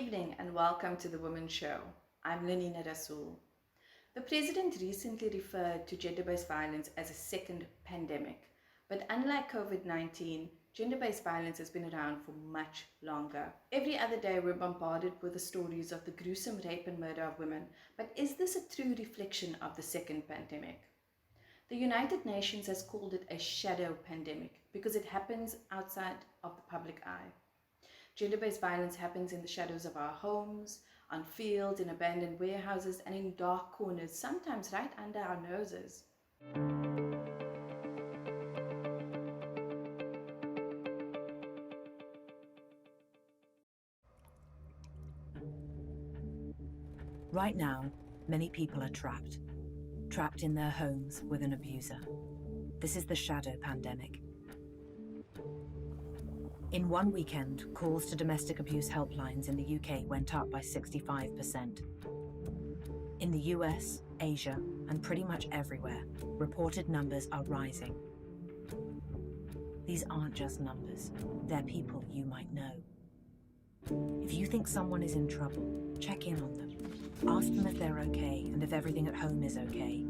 evening and welcome to the Womxn Show. I'm Lenina Rasool. The President recently referred to gender-based violence as a second pandemic. But unlike COVID-19, gender-based violence has been around for much longer. Every other day we're bombarded with the stories of the gruesome rape and murder of women. But is this a true reflection of the second pandemic? The United Nations has called it a shadow pandemic because it happens outside of the public eye. Gender-based violence happens in the shadows of our homes, on fields, in abandoned warehouses, and in dark corners, sometimes right under our noses. Right now, many people are trapped in their homes with an abuser. This is the shadow pandemic. In one weekend, calls to domestic abuse helplines in the UK went up by 65%. In the US, Asia, and pretty much everywhere, reported numbers are rising. These aren't just numbers, they're people you might know. If you think someone is in trouble, check in on them. Ask them if they're okay and if everything at home is okay.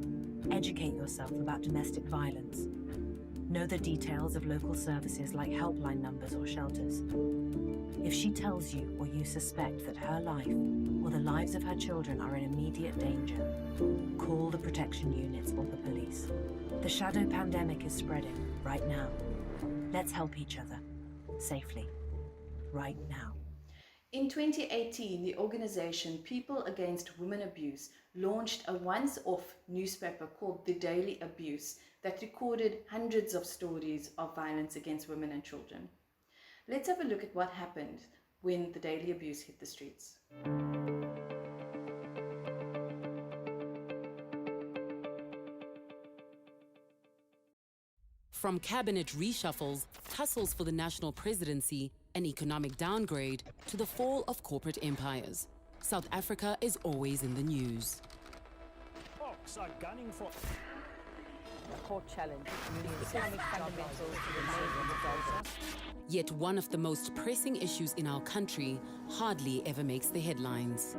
Educate yourself about domestic violence. Know the details of local services like helpline numbers or shelters. If she tells you or you suspect that her life or the lives of her children are in immediate danger, call the protection units or the police. The shadow pandemic is spreading right now. Let's help each other safely right now. In 2018, the organization People Against Women Abuse launched a once-off newspaper called The Daily Abuse that recorded hundreds of stories of violence against women and children. Let's have a look at what happened when The Daily Abuse hit the streets. From cabinet reshuffles, tussles for the national presidency, an economic downgrade, to the fall of corporate empires, South Africa is always in the news. Hawks are gunning for the court challenge the economic fundamentals remain. Yet one of the most pressing issues in our country hardly ever makes the headlines.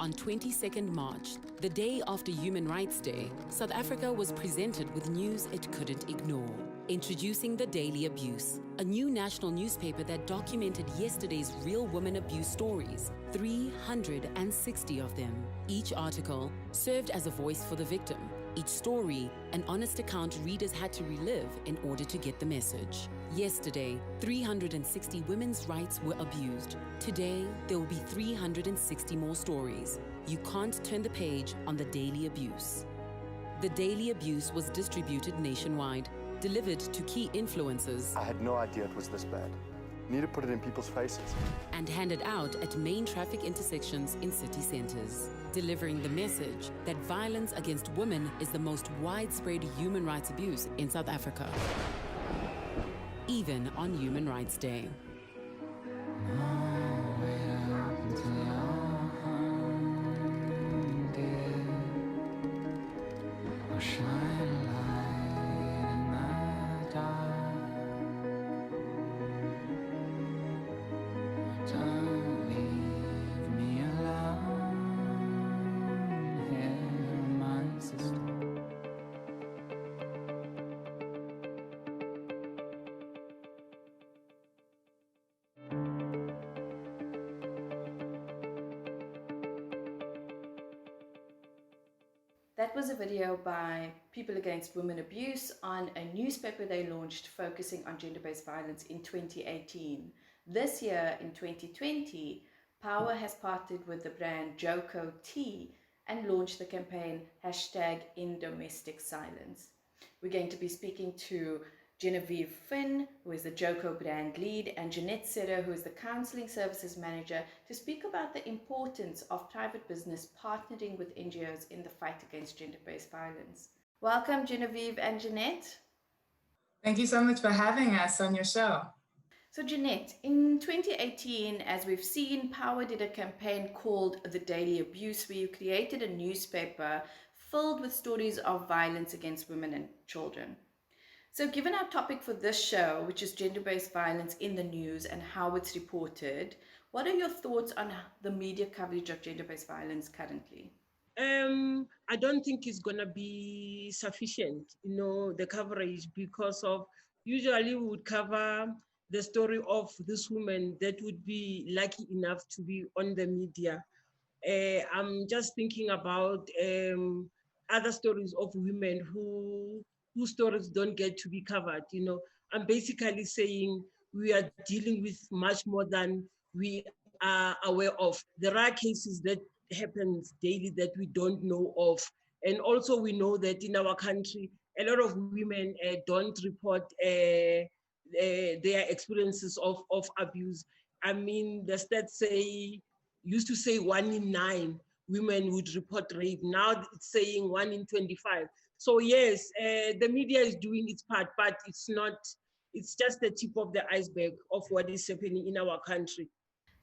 On 22nd March, the day after Human Rights Day, South Africa was presented with news it couldn't ignore. Introducing The Daily Abuse, a new national newspaper that documented yesterday's real women abuse stories, 360 of them. Each article served as a voice for the victim. Each story, an honest account readers had to relive in order to get the message. Yesterday, 360 women's rights were abused. Today, there will be 360 more stories. You can't turn the page on The Daily Abuse. The Daily Abuse was distributed nationwide, delivered to key influencers. I had no idea it was this bad. Need to put it in people's faces. And handed out at main traffic intersections in city centers, delivering the message that violence against women is the most widespread human rights abuse in South Africa, even on Human Rights Day. That was a video by People Against Women Abuse on a newspaper they launched focusing on gender-based violence in 2018. This year, in 2020, POWA has partnered with the brand JOKO tea and launched the campaign #InDomesticSilence. We're going to be speaking to Genevieve Finn, who is the JOKO brand lead, and Jeanette Serra, who is the counseling services manager, to speak about the importance of private business partnering with NGOs in the fight against gender-based violence. Welcome, Genevieve and Jeanette. Thank you so much for having us on your show. So Jeanette, in 2018, as we've seen, POWA did a campaign called The Daily Abuse, where you created a newspaper filled with stories of violence against women and children. So, given our topic for this show, which is gender based violence in the news and how it's reported, what are your thoughts on the media coverage of gender based violence currently? I don't think it's gonna be sufficient, the coverage, because of usually we would cover the story of this woman that would be lucky enough to be on the media. I'm just thinking about other stories of women whose stories don't get to be covered. I'm basically saying we are dealing with much more than we are aware of. There are cases that happens daily that we don't know of, and also we know that in our country a lot of women don't report their experiences of abuse. I mean, the stats used to say 1 in 9 women would report rape. Now it's saying 1 in 25. So yes, the media is doing its part, but it's not. It's just the tip of the iceberg of what is happening in our country.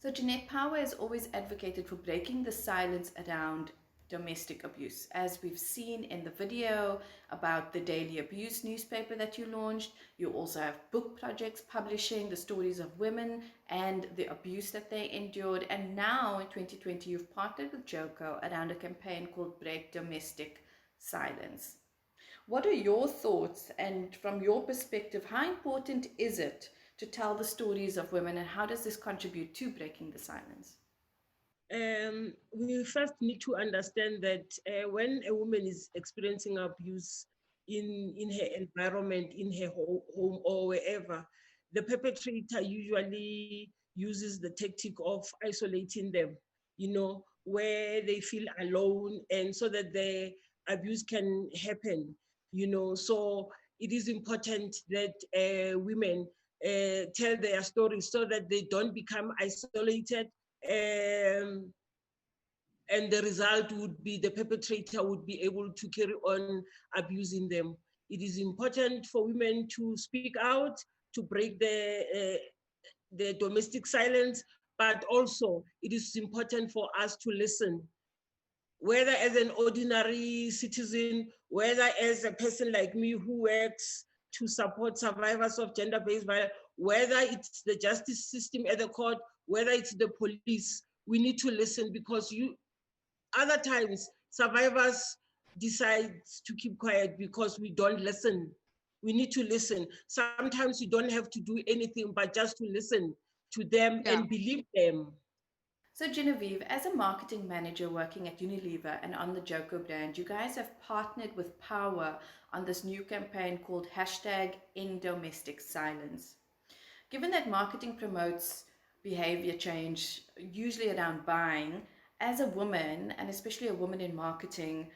So, Jeanette, POWA has always advocated for breaking the silence around domestic abuse. As we've seen in the video about the Daily Abuse newspaper that you launched, you also have book projects publishing the stories of women and the abuse that they endured. And now in 2020, you've partnered with JOKO around a campaign called Break Domestic Silence. What are your thoughts, and from your perspective, how important is it to tell the stories of women, and how does this contribute to breaking the silence? We first need to understand that when a woman is experiencing abuse in her environment, in her home or wherever, the perpetrator usually uses the tactic of isolating them, where they feel alone, and so that the abuse can happen, So it is important that women tell their stories so that they don't become isolated. Um, and the result would be the perpetrator would be able to carry on abusing them. It is important for women to speak out, to break the domestic silence, but also it is important for us to listen, whether as an ordinary citizen, whether as a person like me who works to support survivors of gender-based violence, whether it's the justice system at the court, whether it's the police, we need to listen, because other times survivors decide to keep quiet because we don't listen. We need to listen. Sometimes you don't have to do anything but just to listen to them and believe them. So, Genevieve, as a marketing manager working at Unilever and on the JOKO brand, you guys have partnered with POWA on this new campaign called #EndDomesticSilence. Given that marketing promotes behavior change, usually around buying, as a woman, and especially a woman in marketing,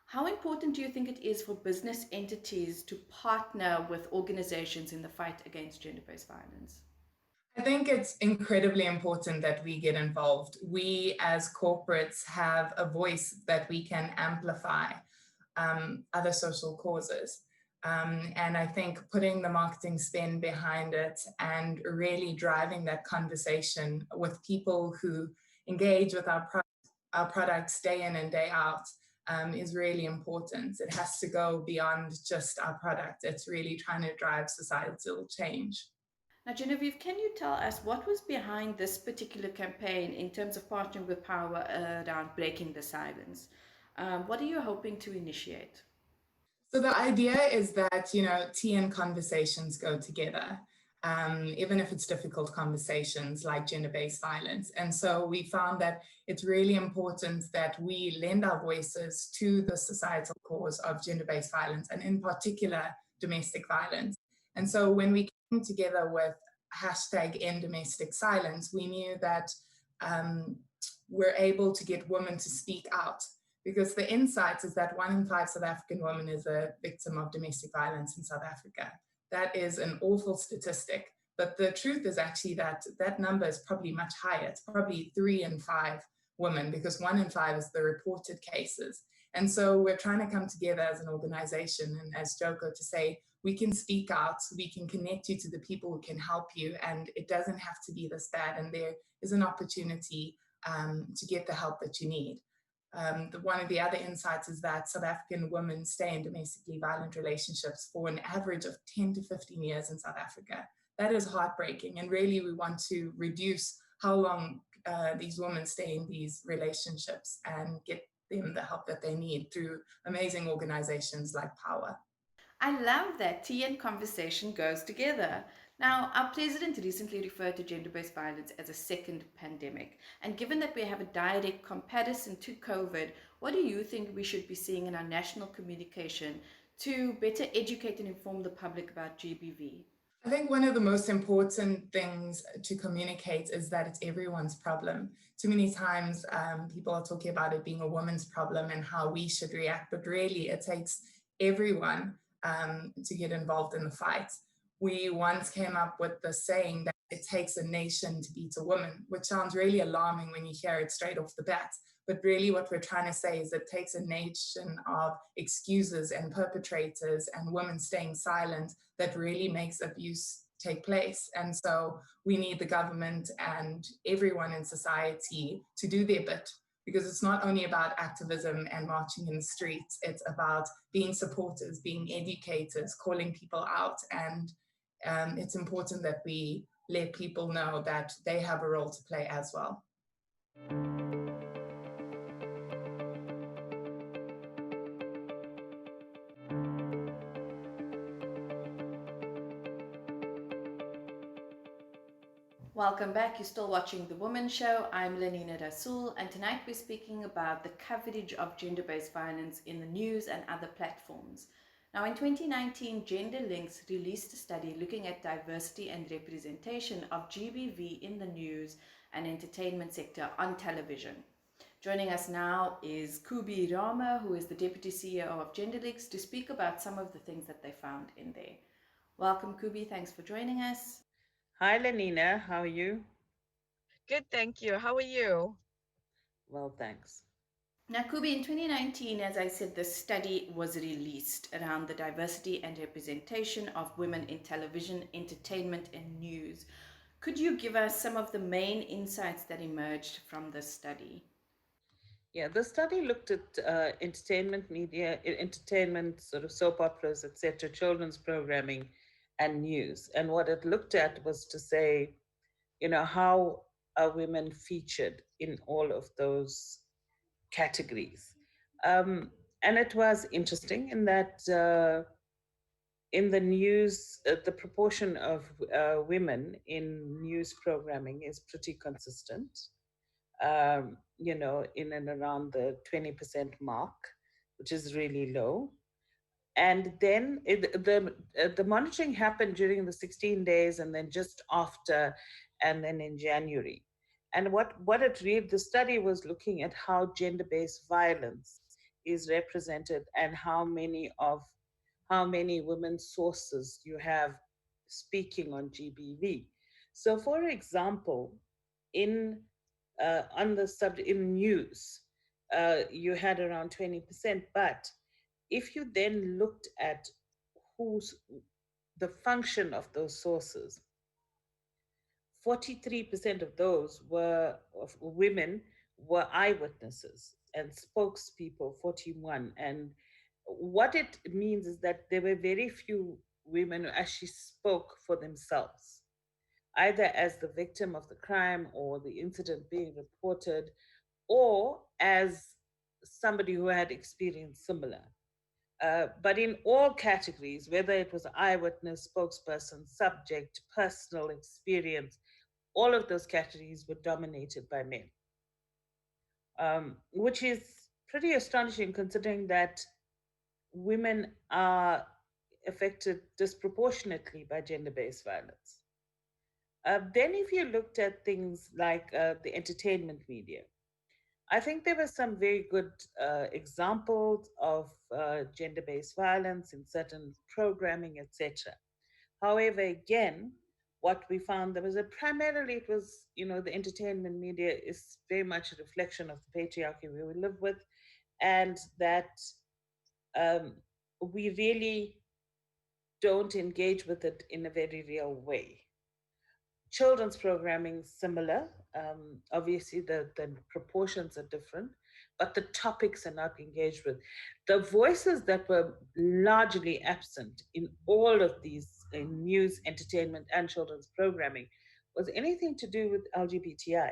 how important do you think it is for business entities to partner with organizations in the fight against gender-based violence? I think it's incredibly important that we get involved. We as corporates have a voice that we can amplify other social causes. And I think putting the marketing spin behind it and really driving that conversation with people who engage with our products day in and day out is really important. It has to go beyond just our product. It's really trying to drive societal change. Now, Genevieve, can you tell us what was behind this particular campaign in terms of partnering with POWA around breaking the silence? What are you hoping to initiate? So the idea is that, tea and conversations go together, even if it's difficult conversations like gender-based violence. And so we found that it's really important that we lend our voices to the societal cause of gender-based violence, and in particular, domestic violence. And so when we came together with #EndDomesticSilence, we knew that we're able to get women to speak out, because the insight is that 1 in 5 South African women is a victim of domestic violence in South Africa. That is an awful statistic, but the truth is actually that that number is probably much higher. It's probably 3 in 5 women, because 1 in 5 is the reported cases. And so we're trying to come together as an organization and as JOKO to say, we can speak out, we can connect you to the people who can help you, and it doesn't have to be this bad, and there is an opportunity to get the help that you need. One of the other insights is that South African women stay in domestically violent relationships for an average of 10 to 15 years in South Africa. That is heartbreaking. And really, we want to reduce how long these women stay in these relationships and get them the help that they need through amazing organizations like POWA. I love that tea and conversation goes together. Now, our president recently referred to gender-based violence as a second pandemic. And given that we have a direct comparison to COVID, what do you think we should be seeing in our national communication to better educate and inform the public about GBV? I think one of the most important things to communicate is that it's everyone's problem. Too many times people are talking about it being a woman's problem and how we should react, but really it takes everyone to get involved in the fight. We once came up with the saying that it takes a nation to beat a woman, which sounds really alarming when you hear it straight off the bat. But really what we're trying to say is it takes a nation of excuses and perpetrators and women staying silent that really makes abuse take place. And so we need the government and everyone in society to do their bit, because it's not only about activism and marching in the streets, it's about being supporters, being educators, calling people out. And it's important that we let people know that they have a role to play as well. Welcome back. You're still watching The Womxn Show. I'm Lenina Rasool, and tonight we're speaking about the coverage of gender-based violence in the news and other platforms. Now, in 2019, Gender Links released a study looking at diversity and representation of GBV in the news and entertainment sector on television. Joining us now is Kubi Rama, who is the Deputy CEO of Gender Links, to speak about some of the things that they found in there. Welcome, Kubi. Thanks for joining us. Hi, Lenina. How are you? Good, thank you. How are you? Well, thanks. Now, Kubi, in 2019, as I said, the study was released around the diversity and representation of women in television, entertainment, and news. Could you give us some of the main insights that emerged from this study? Yeah, the study looked at entertainment media, entertainment, sort of soap operas, etc., children's programming, and news. And what it looked at was to say, how are women featured in all of those categories? And it was interesting in that in the news, the proportion of women in news programming is pretty consistent, in and around the 20% mark, which is really low. And then the monitoring happened during the 16 days and then just after, and then in January. And what the study was looking at how gender-based violence is represented and how many women's sources you have speaking on GBV. So, for example, on the subject in news, you had around 20%, but if you then looked at who's the function of those sources, 43% of those of women were eyewitnesses and spokespeople, 41. And what it means is that there were very few women who actually spoke for themselves, either as the victim of the crime or the incident being reported, or as somebody who had experienced similar. But in all categories, whether it was eyewitness, spokesperson, subject, personal experience, all of those categories were dominated by men, which is pretty astonishing considering that women are affected disproportionately by gender-based violence. Then if you looked at things like the entertainment media, I think there were some very good examples of gender-based violence in certain programming, etc. However, again, what we found there was primarily the entertainment media is very much a reflection of the patriarchy we live with, and that we really don't engage with it in a very real way. Children's programming, similar. Obviously, the proportions are different. but the topics are not engaged with. The voices that were largely absent in all of these news, entertainment, and children's programming was anything to do with LGBTI.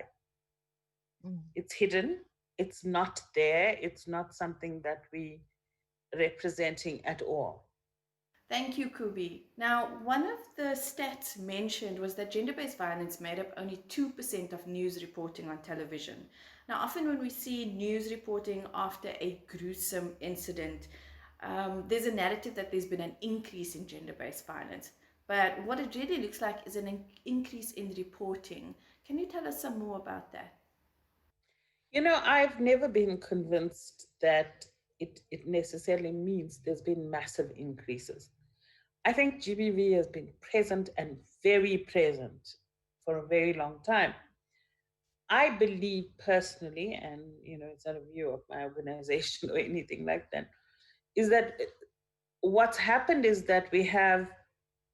Mm. It's hidden, it's not there, it's not something that we representing at all. Thank you, Kubi. Now, one of the stats mentioned was that gender based violence made up only 2% of news reporting on television. Now, often when we see news reporting after a gruesome incident, there's a narrative that there's been an increase in gender based violence. But what it really looks like is an increase in reporting. Can you tell us some more about that? You know, I've never been convinced that it necessarily means there's been massive increases. I think GBV has been present and very present for a very long time. I believe personally, and it's not a view of my organization or anything like that, is that what's happened is that we have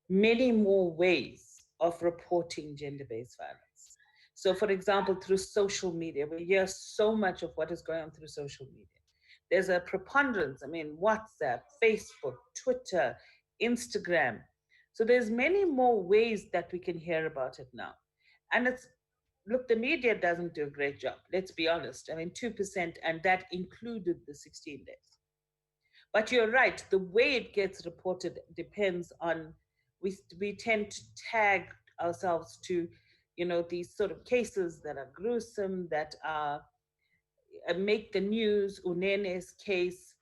many more ways of reporting gender based violence. So, for example, through social media, we hear so much of what is going on through social media. There's a preponderance, I mean, WhatsApp, Facebook, Twitter, Instagram. So there's many more ways that we can hear about it now. And look, the media doesn't do a great job, let's be honest. I mean, 2%, and that included the 16 days. But you're right, the way it gets reported depends on, we tend to tag ourselves to, these sort of cases that are gruesome, that are make the news. Unene's case,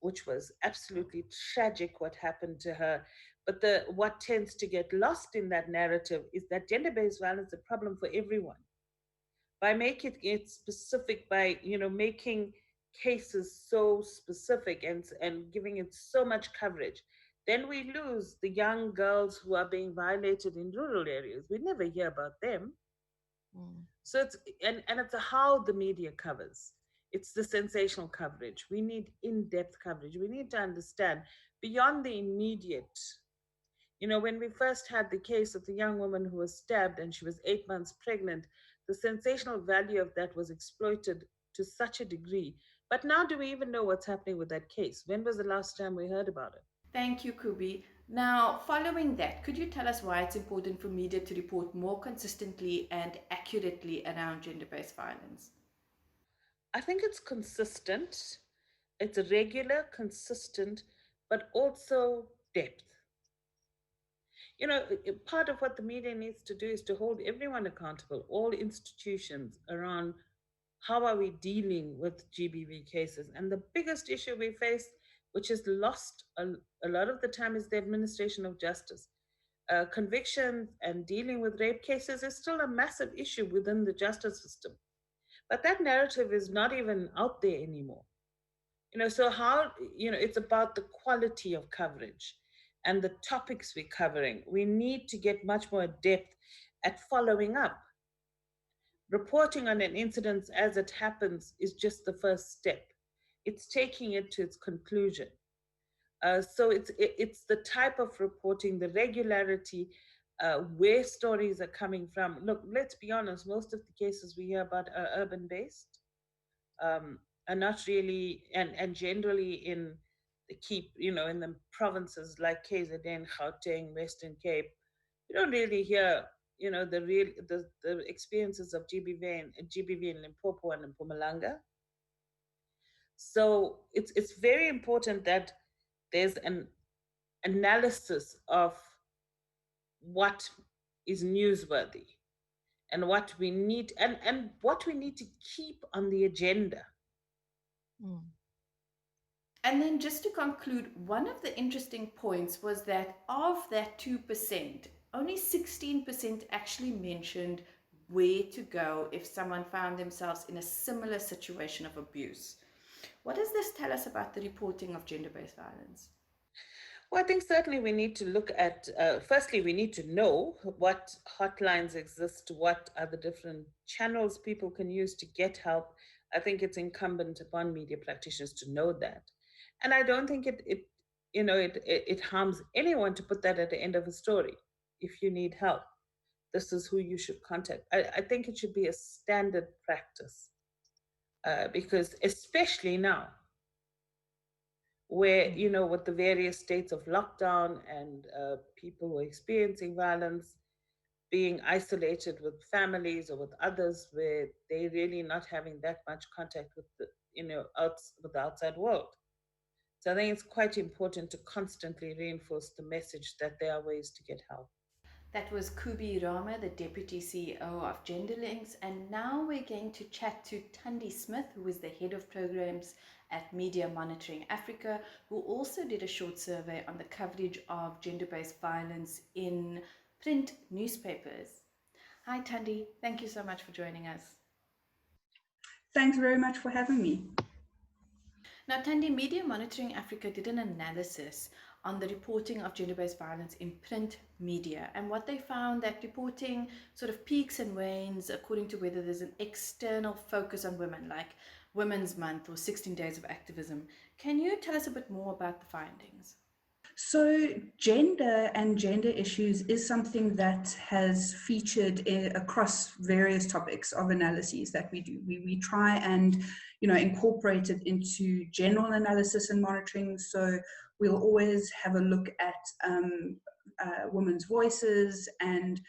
which was absolutely tragic, what happened to her. But what tends to get lost in that narrative is that gender-based violence is a problem for everyone. By making it specific, by making cases so specific and giving it so much coverage, then we lose the young girls who are being violated in rural areas. We never hear about them. So it's how the media covers. It's the sensational coverage. We need in-depth coverage. We need to understand beyond the immediate. When we first had the case of the young woman who was stabbed and she was 8 months pregnant, the sensational value of that was exploited to such a degree. But now, do we even know what's happening with that case? When was the last time we heard about it? Thank you, Kubi. Now, following that, could you tell us why it's important for media to report more consistently and accurately around gender-based violence? I think it's consistent. It's regular, consistent, but also depth. Part of what the media needs to do is to hold everyone accountable, all institutions, around how are we dealing with GBV cases. And the biggest issue we face, which is lost a lot of the time, is the administration of justice. Convictions and dealing with rape cases is still a massive issue within the justice system. But that narrative is not even out there anymore. So how, it's about the quality of coverage and the topics we're covering. We need to get much more depth at following up. Reporting on an incident as it happens is just the first step. It's taking it to its conclusion. So it's the type of reporting, the regularity, where stories are coming from. Look, let's be honest, most of the cases we hear about are urban-based, are not really, and generally in the in the provinces like KZN, Gauteng, Western Cape. You don't really hear, the experiences of GBV in Limpopo and in Mpumalanga. So it's very important that there's an analysis of what is newsworthy and what we need and what we need to keep on the agenda. And then just to conclude, one of the interesting points was that of that 2%, only 16% actually mentioned where to go if someone found themselves in a similar situation of abuse. What does this tell us about the reporting of gender-based violence? Well, I think certainly we need to look at, firstly, we need to know what hotlines exist, what are the different channels people can use to get help. I think it's incumbent upon media practitioners to know that. And I don't think it harms anyone to put that at the end of a story. If you need help, this is who you should contact. I think it should be a standard practice. because especially now, where, with the various states of lockdown and people who are experiencing violence, being isolated with families or with others, where they're really not having that much contact with with the outside world. So I think it's quite important to constantly reinforce the message that there are ways to get help. That was Kubi Rama, the Deputy CEO of Genderlinks. And now we're going to chat to Thandi Smith, who is the Head of Programs at Media Monitoring Africa, who also did a short survey on the coverage of gender-based violence in print newspapers. Hi, Thandi. Thank you so much for joining us. Thanks very much for having me. Now, Thandi, Media Monitoring Africa did an analysis on the reporting of gender-based violence in print media, and what they found that reporting sort of peaks and wanes according to whether there's an external focus on women, like Women's Month or 16 Days of Activism. Can you tell us a bit more about the findings? So gender and gender issues is something that has featured across various topics of analyses that we do. We try and incorporate it into general analysis and monitoring. So we'll always have a look at women's voices and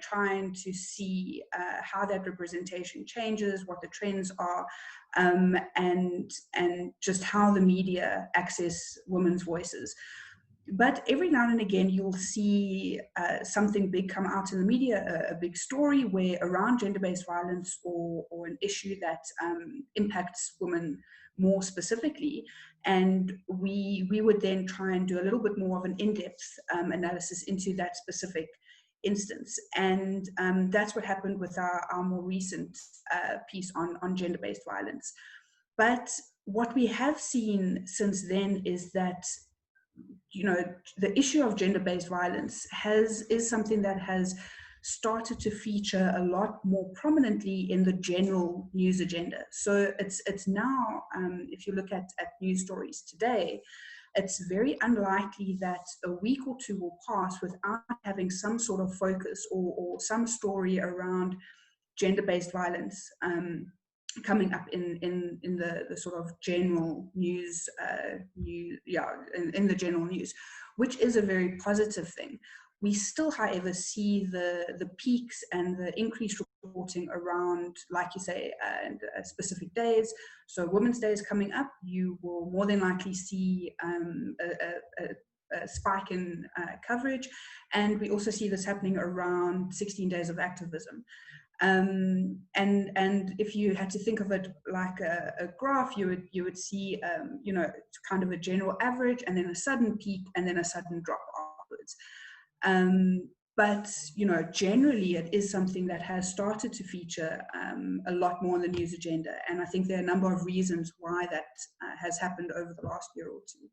trying to see how that representation changes, what the trends are, and just how the media access women's voices. But every now and again, you'll see something big come out in the media, a big story where around gender-based violence or an issue that impacts women more specifically. And we would then try and do a little bit more of an in-depth analysis into that specific instance. And that's what happened with our more recent piece on gender-based violence. But what we have seen since then is that the issue of gender-based violence is something that has started to feature a lot more prominently in the general news agenda. So it's now, if you look at news stories today, it's very unlikely that a week or two will pass without having some sort of focus or some story around gender-based violence coming up in the sort of general news, in the general news, which is a very positive thing. We still, however, see the peaks and the increased reporting around, like you say, specific days. So Women's Day is coming up. You will more than likely see a spike in coverage. And we also see this happening around 16 Days of Activism. And if you had to think of it like a graph, you would see kind of a general average and then a sudden peak and then a sudden drop afterwards. But generally it is something that has started to feature a lot more on the news agenda, and I think there are a number of reasons why that has happened over the last year or two.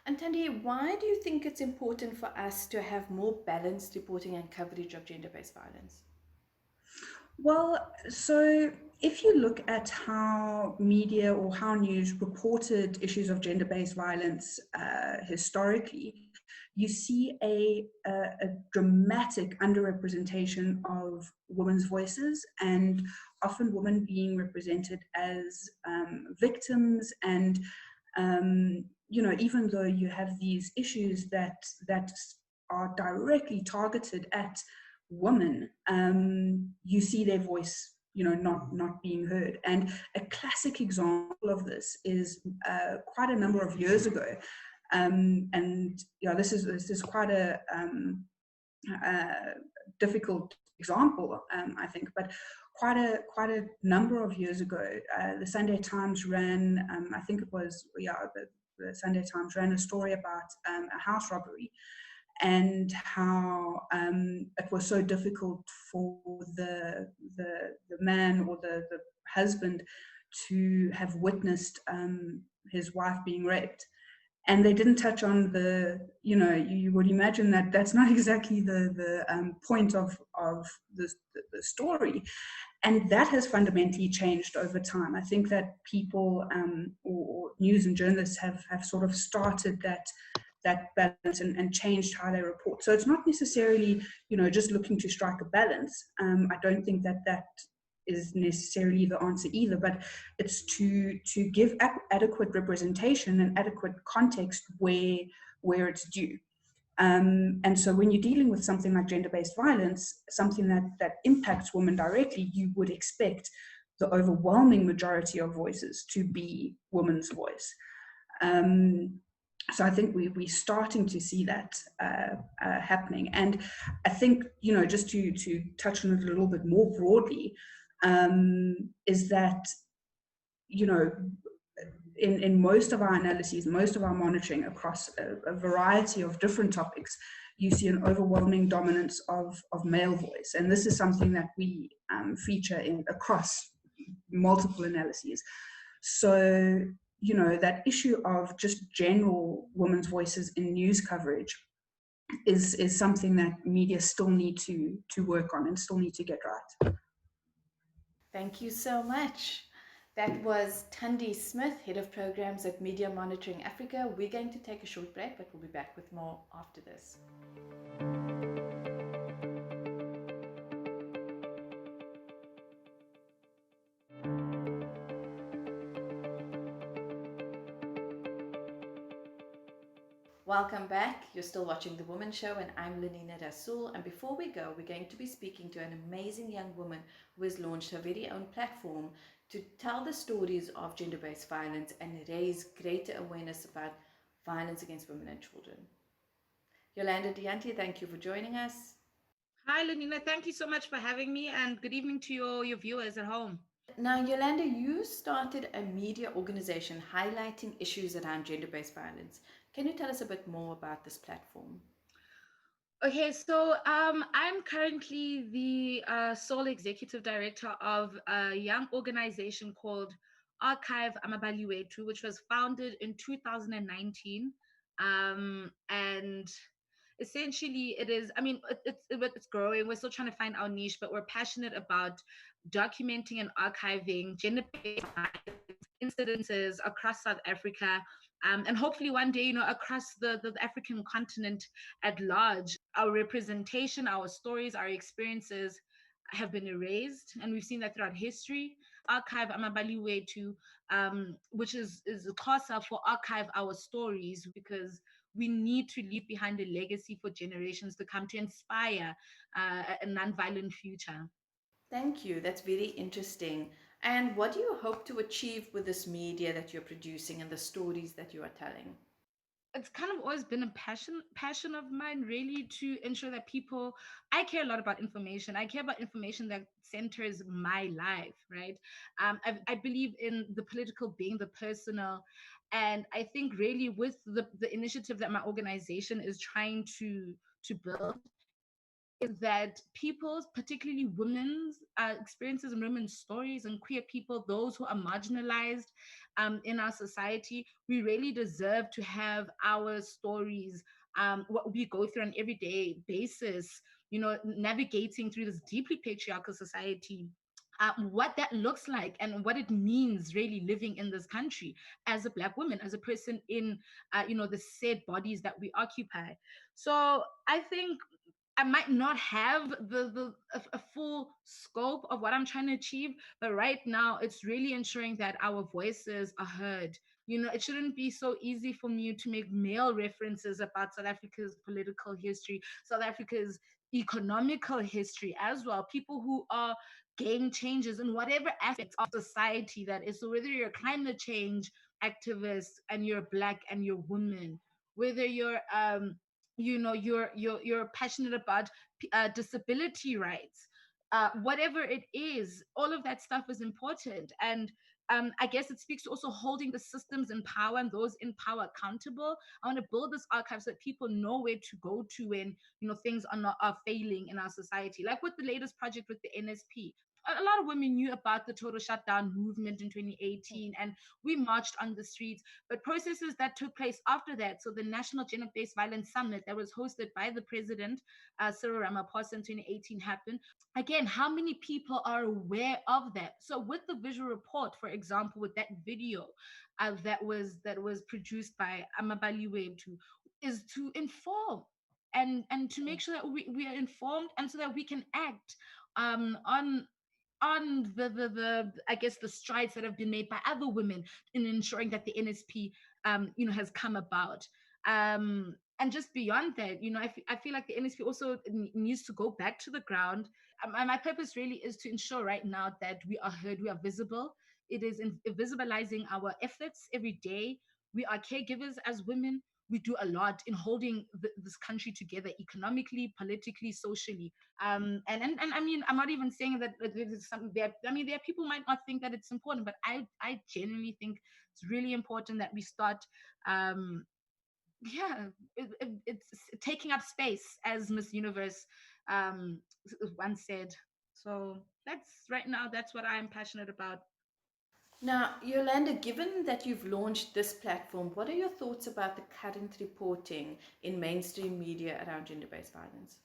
And Thandi, why do you think it's important for us to have more balanced reporting and coverage of gender-based violence? Well, so if you look at how media or how news reported issues of gender-based violence historically, you see a dramatic underrepresentation of women's voices, and often women being represented as victims. And even though you have these issues that are directly targeted at women, you see their voice not being heard. And a classic example of this is quite a number of years ago, this is quite a difficult example, I think, but quite a number of years ago, the Sunday Times ran, I think it was, the Sunday Times ran a story about a house robbery, and how it was so difficult for the man or the husband to have witnessed his wife being raped. And they didn't touch on you would imagine that that's not exactly the point of the story. And that has fundamentally changed over time. I think that people or news and journalists have sort of started that balance and changed how they report. So it's not necessarily, just looking to strike a balance. I don't think that is necessarily the answer either, but it's to give adequate representation and adequate context where it's due. And so when you're dealing with something like gender-based violence, something that impacts women directly, you would expect the overwhelming majority of voices to be women's voice. So I think we're starting to see that happening. And I think, just to touch on it a little bit more broadly, is that, in most of our analyses, most of our monitoring across a variety of different topics, you see an overwhelming dominance of male voice. And this is something that we feature across multiple analyses. So, that issue of just general women's voices in news coverage is something that media still need to work on and still need to get right. Thank you so much. That was Tundi Smith, Head of Programs at Media Monitoring Africa. We're going to take a short break, but we'll be back with more after this. Welcome back. You're still watching The Womxn Show, and I'm Lenina Rasool. And before we go, we're going to be speaking to an amazing young woman who has launched her very own platform to tell the stories of gender-based violence and raise greater awareness about violence against women and children. Yolanda Dyanti, thank you for joining us. Hi, Lenina. Thank you so much for having me, and good evening to your viewers at home. Now, Yolanda, you started a media organization highlighting issues around gender-based violence. Can you tell us a bit more about this platform? Okay, so I'm currently the sole executive director of a young organization called Archive Amabali Wethu, which was founded in 2019. And essentially it is, it's growing. We're still trying to find our niche, but we're passionate about documenting and archiving gender-based incidences across South Africa, and hopefully one day, across the African continent at large. Our representation, our stories, our experiences have been erased, and we've seen that throughout history. Archive Amabali Wethu, which is a COSA for Archive Our Stories, because we need to leave behind a legacy for generations to come to inspire a non-violent future. Thank you. That's very interesting. And what do you hope to achieve with this media that you're producing and the stories that you are telling? It's kind of always been a passion of mine, really, to ensure that people, I care a lot about information. I care about information that centers my life, right? I believe in the political being the personal. And I think really with the initiative that my organization is trying to build, is that people's, particularly women's experiences and women's stories, and queer people, those who are marginalized in our society, we really deserve to have our stories, what we go through on an everyday basis, navigating through this deeply patriarchal society. What that looks like and what it means really living in this country as a Black woman, as a person in, the said bodies that we occupy. So I think I might not have a full scope of what I'm trying to achieve, but right now it's really ensuring that our voices are heard. It shouldn't be so easy for me to make male references about South Africa's political history, South Africa's economical history as well. People who are game changers in whatever aspects of society that is. So whether you're a climate change activist and you're Black and you're woman, whether you're you're passionate about disability rights, whatever it is, all of that stuff is important. And I guess it speaks to also holding the systems in power and those in power accountable. I want to build this archive so that people know where to go to when things are failing in our society, like with the latest project with the NSP. A lot of women knew about the total shutdown movement in 2018, and we marched on the streets. But processes that took place after that, so the National Gender-Based Violence Summit that was hosted by the president, Cyril Ramaphosa, in 2018 happened. Again, how many people are aware of that? So with the visual report, for example, with that video that was produced by Amabali Wethu, is to inform and to make sure that we are informed, and so that we can act on on the I guess the strides that have been made by other women in ensuring that the NSP has come about. And just beyond that, I feel like the NSP also needs to go back to the ground. My purpose really is to ensure right now that we are heard, we are visible. It is in visibilizing our efforts every day. We are caregivers as women. We do a lot in holding this country together economically, politically, socially. And I mean, I'm not even saying that there's something there. I mean, there are people who might not think that it's important, but I genuinely think it's really important that we start yeah it's taking up space, as Miss Universe um once said. So that's what I'm passionate about. Now, Yolanda, given that you've launched this platform, what are your thoughts about the current reporting in mainstream media around gender-based violence?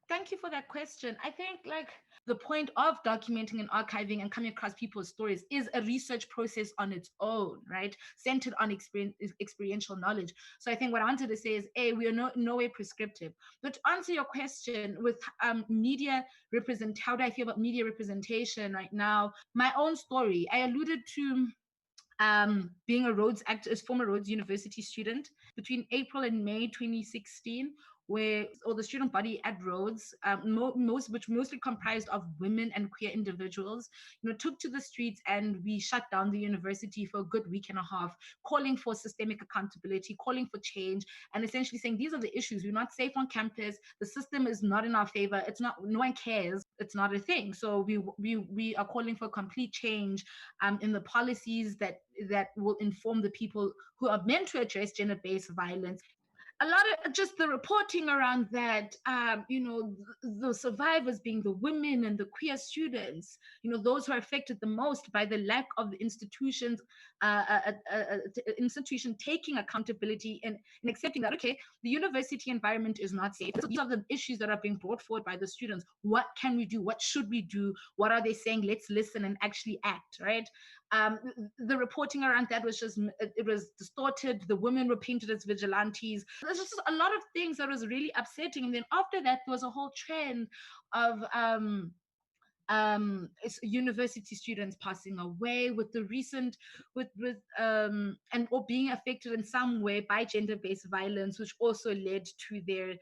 Thank you for that question. I think like the point of documenting and archiving and coming across people's stories is a research process on its own, right? Centered on experiential knowledge. So I think what I wanted to say is, A, we are no way prescriptive. But to answer your question with media represent, how do I feel about media representation right now? My own story, I alluded to being a Rhodes activist, former Rhodes University student between April and May 2016, where or the student body at Rhodes, which mostly comprised of women and queer individuals, took to the streets, and we shut down the university for a good week and a half, calling for systemic accountability, calling for change, and essentially saying these are the issues. We're not safe on campus. The system is not in our favor. It's not. No one cares. It's not a thing. So we are calling for complete change in the policies that will inform the people who are meant to address gender-based violence. A lot of just the reporting around that, the survivors being the women and the queer students, those who are affected the most by the lack of the institution taking accountability and accepting that, okay, the university environment is not safe. These are the issues that are being brought forward by the students. What can we do? What should we do? What are they saying? Let's listen and actually act, right? The reporting around that was it was distorted. The women were painted as vigilantes. There's just a lot of things that was really upsetting. And then after that, there was a whole trend of it's university students passing away with the recent and or being affected in some way by gender-based violence, which also led to their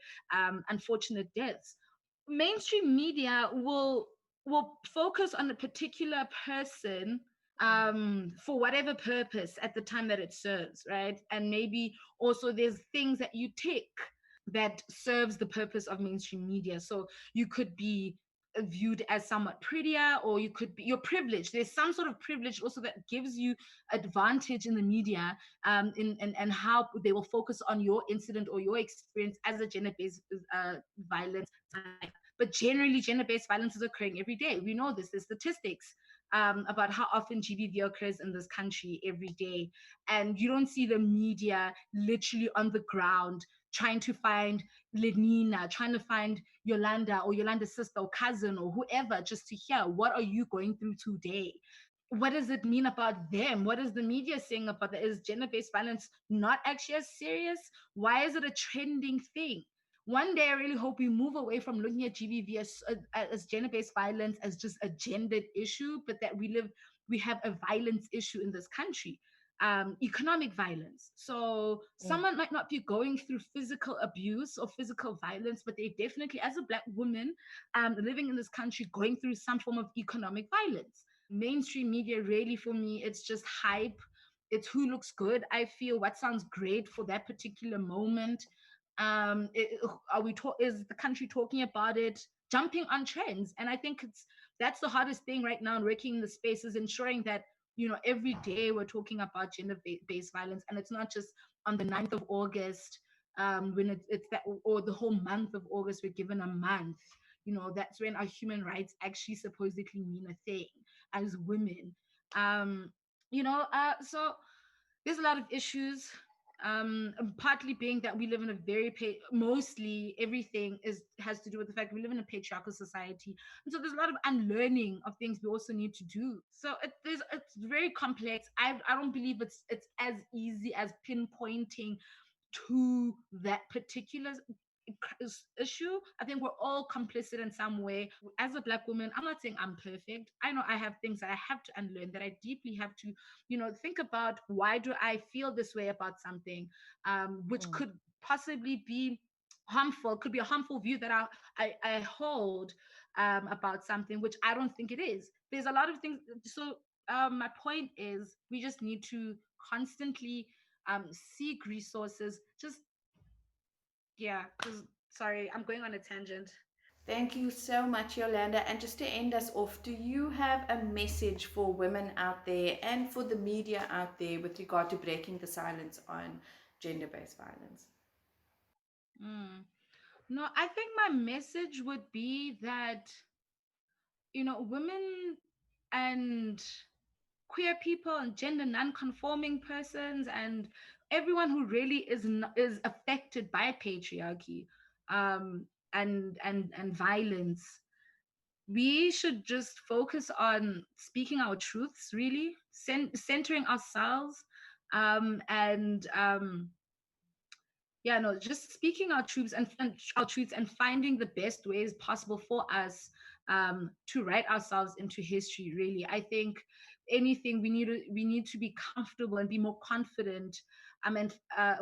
unfortunate deaths. Mainstream media will focus on a particular person for whatever purpose at the time that it serves, right? And maybe also there's things that you tick that serves the purpose of mainstream media. So you could be viewed as somewhat prettier, or you're privileged. There's some sort of privilege also that gives you advantage in the media, and how they will focus on your incident or your experience as a gender-based violence. But generally, gender-based violence is occurring every day. We know this. There's statistics about how often GBV occurs in this country every day. And you don't see the media literally on the ground trying to find Lenina, trying to find Yolanda or Yolanda's sister or cousin or whoever, just to hear, what are you going through today? What does it mean about them? What is the media saying about that? Is gender-based violence not actually as serious? Why is it a trending thing? One day, I really hope we move away from looking at GBV as gender-based violence as just a gendered issue, but that we have a violence issue in this country, economic violence. So someone might not be going through physical abuse or physical violence, but they definitely, as a Black woman living in this country, going through some form of economic violence. Mainstream media, really, for me, it's just hype. It's who looks good. I feel what sounds great for that particular moment. Is the country talking about it, jumping on trends? And I think that's the hardest thing right now in working in the space, is ensuring that every day we're talking about gender-based violence, and it's not just on the 9th of August, when it's that, or the whole month of August. We're given a month. That's when our human rights actually supposedly mean a thing as women. So there's a lot of issues, partly being that we live in a very mostly everything has to do with the fact we live in a patriarchal society, and so there's a lot of unlearning of things we also need to do. So it's very complex. I don't believe it's as easy as pinpointing to that particular issue. I think we're all complicit in some way. As a Black woman, I'm not saying I'm perfect. I know I have things that I have to unlearn, that I deeply have to, think about, why do I feel this way about something, which could possibly be harmful, could be a harmful view that I hold about something, which I don't think it is. There's a lot of things. So my point is, we just need to constantly seek resources. Sorry, I'm going on a tangent. Thank you so much, Yolanda. And just to end us off, do you have a message for women out there and for the media out there with regard to breaking the silence on gender-based violence? No, I think my message would be that, women and queer people and gender non-conforming persons and everyone who really is affected by patriarchy and violence, we should just focus on speaking our truths, really centering ourselves, and just speaking our truths and our truths and finding the best ways possible for us to write ourselves into history. Really, I think anything we need to be comfortable and be more confident, and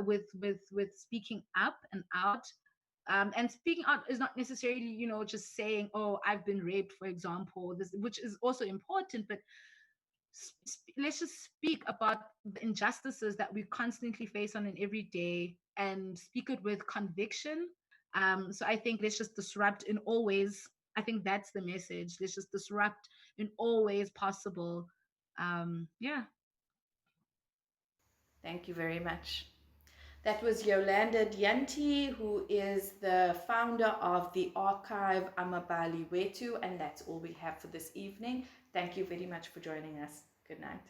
with speaking up and out. And speaking out is not necessarily, just saying, "Oh, I've been raped," for example, which is also important, but let's just speak about the injustices that we constantly face on an everyday, and speak it with conviction. So I think let's just disrupt in all ways. I think that's the message. Let's just disrupt in all ways possible. Thank you very much. That was Yolanda Dyanti, who is the founder of the archive Amabali Wethu, and that's all we have for this evening. Thank you very much for joining us. Good night.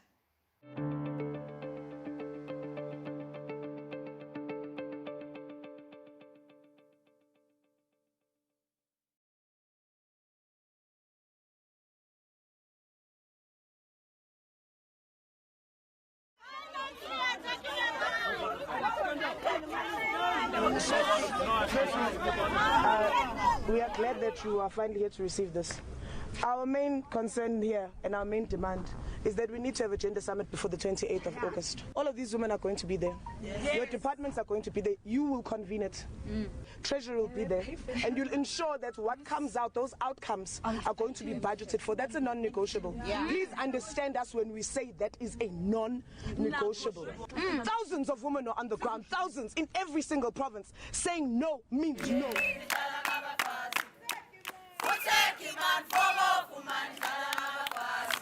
We are glad that you are finally here to receive this. Our main concern here and our main demand is that we need to have a gender summit before the 28th of August. All of these women are going to be there. Yes. Your departments are going to be there. You will convene it. Treasury will be there. And you'll ensure that what comes out, those outcomes are going to be budgeted for. That's a non-negotiable. Yeah. Please understand us when we say that is a non-negotiable. Thousands of women are on the ground, thousands in every single province, saying no means no.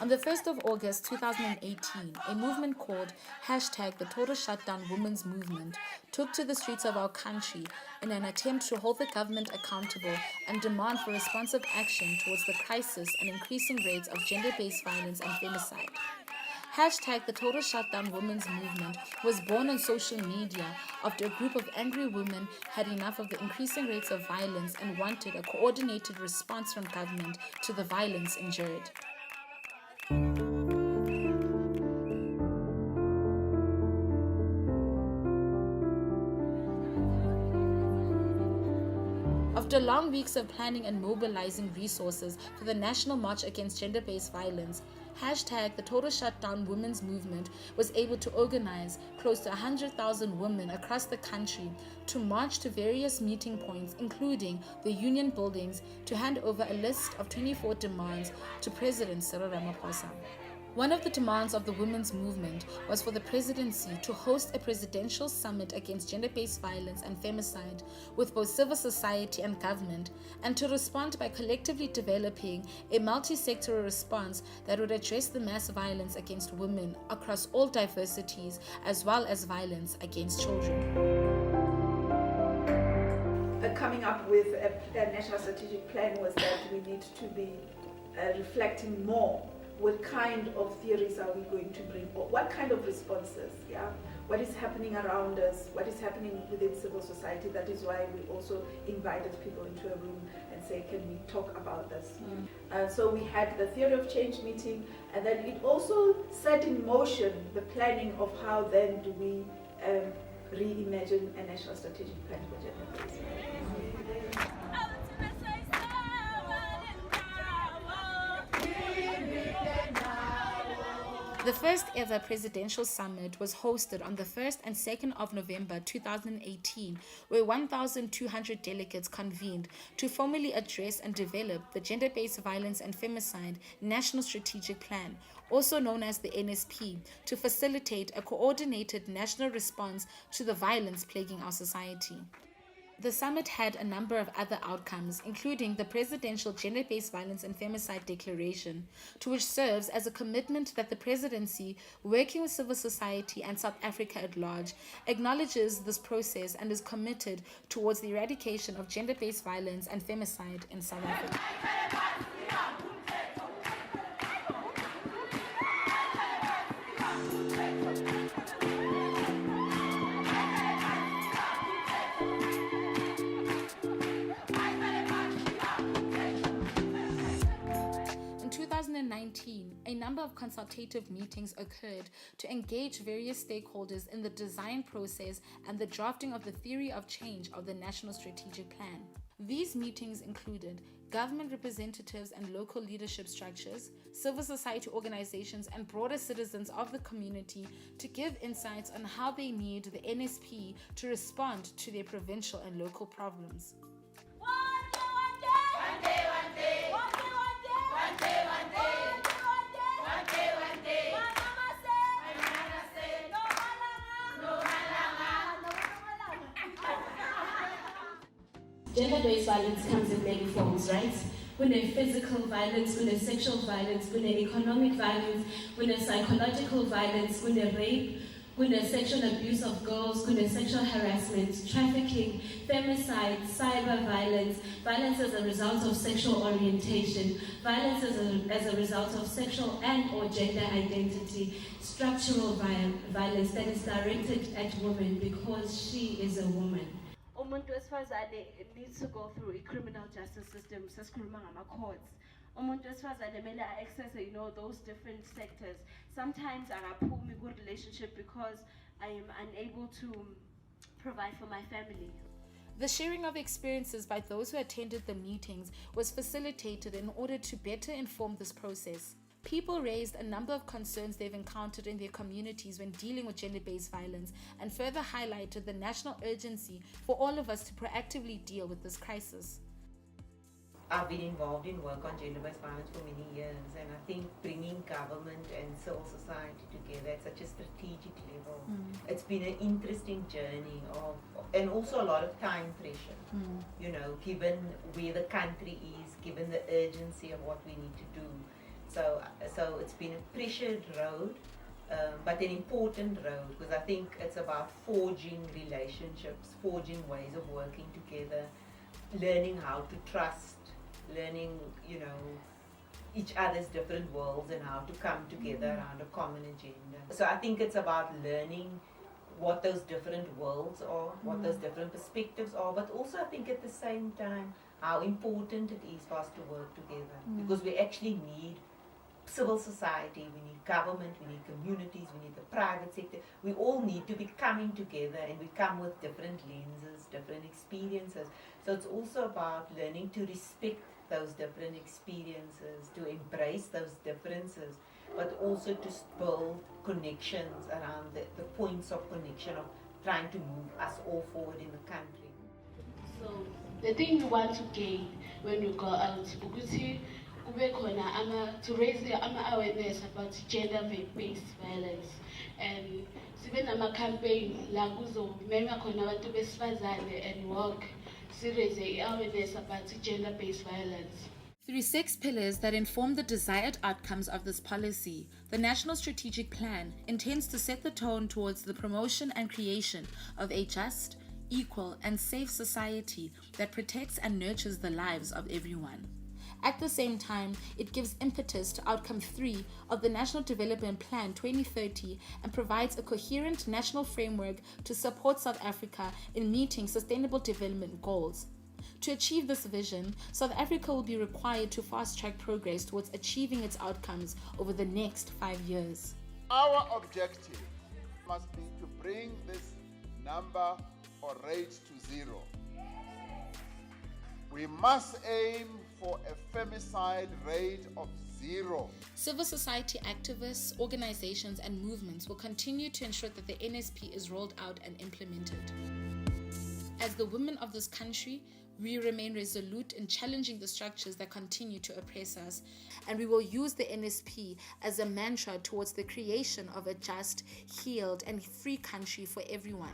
On the 1st of August 2018, a movement called #The Total Shutdown Women's Movement took to the streets of our country in an attempt to hold the government accountable and demand for responsive action towards the crisis and increasing rates of gender-based violence and femicide. #The Total Shutdown Women's Movement was born on social media after a group of angry women had enough of the increasing rates of violence and wanted a coordinated response from government to the violence endured. After long weeks of planning and mobilizing resources for the National March Against Gender-Based Violence, #The Total Shutdown Women's Movement was able to organize close to 100,000 women across the country to march to various meeting points, including the union buildings, to hand over a list of 24 demands to President Cyril Ramaphosa. One of the demands of the women's movement was for the presidency to host a presidential summit against gender-based violence and femicide with both civil society and government, and to respond by collectively developing a multi-sectoral response that would address the mass violence against women across all diversities, as well as violence against children. Coming up with a national strategic plan was that we need to be reflecting more. What kind of theories are we going to bring? Or what kind of responses? Yeah, what is happening around us? What is happening within civil society? That is why we also invited people into a room and say, can we talk about this? So we had the theory of change meeting, and then it also set in motion the planning of how then do we reimagine a national strategic plan for gender-based violence. The first ever presidential summit was hosted on the 1st and 2nd of November 2018, where 1,200 delegates convened to formally address and develop the Gender-Based Violence and Femicide National Strategic Plan, also known as the NSP, to facilitate a coordinated national response to the violence plaguing our society. The summit had a number of other outcomes, including the Presidential Gender-Based Violence and Femicide Declaration, to which serves as a commitment that the presidency, working with civil society and South Africa at large, acknowledges this process and is committed towards the eradication of gender-based violence and femicide in South Africa. In 2019, a number of consultative meetings occurred to engage various stakeholders in the design process and the drafting of the theory of change of the National Strategic Plan. These meetings included government representatives and local leadership structures, civil society organizations, and broader citizens of the community to give insights on how they need the NSP to respond to their provincial and local problems. Gender-based violence comes in many forms, right? When there's physical violence, when there's sexual violence, when there's economic violence, when there's psychological violence, when there's rape, when there's sexual abuse of girls, when there's sexual harassment, trafficking, femicide, cyber violence, violence as a result of sexual orientation, violence as a result of sexual and or gender identity, structural violence that is directed at women because she is a woman. Umuntu wesifazane needs to go through a criminal justice system, sesikhuluma ngama-courts. Umuntu wesifazane kumele access, those different sectors. Sometimes akaphumi ku-relationship because I am unable to provide for my family. The sharing of experiences by those who attended the meetings was facilitated in order to better inform this process. People raised a number of concerns they've encountered in their communities when dealing with gender-based violence and further highlighted the national urgency for all of us to proactively deal with this crisis. I've been involved in work on gender-based violence for many years, and I think bringing government and civil society together at such a strategic level, it's been an interesting journey and also a lot of time pressure, given where the country is, given the urgency of what we need to do. So it's been a pressured road, but an important road, because I think it's about forging relationships, forging ways of working together, learning how to trust, learning, each other's different worlds and how to come together around a common agenda. So I think it's about learning what those different worlds are, what those different perspectives are, but also I think at the same time how important it is for us to work together, because we actually need civil society, we need government, we need communities, we need the private sector. We all need to be coming together, and we come with different lenses, different experiences. So it's also about learning to respect those different experiences, to embrace those differences, but also to build connections around the points of connection of trying to move us all forward in the country. So the thing we want to gain when we go out, to raise the awareness about gender-based violence, and sibe nama-campaign la kuzomenywa khona abantu besifazane and work raise awareness about gender-based violence. Through 6 pillars that inform the desired outcomes of this policy, the National Strategic Plan intends to set the tone towards the promotion and creation of a just, equal, and safe society that protects and nurtures the lives of everyone. At the same time, it gives impetus to Outcome 3 of the National Development Plan 2030 and provides a coherent national framework to support South Africa in meeting sustainable development goals. To achieve this vision, South Africa will be required to fast-track progress towards achieving its outcomes over the next 5 years. Our objective must be to bring this number or rate to 0. We must aim for a femicide rate of 0. Civil society activists, organizations, and movements will continue to ensure that the NSP is rolled out and implemented. As the women of this country, we remain resolute in challenging the structures that continue to oppress us, and we will use the NSP as a mantra towards the creation of a just, healed, and free country for everyone.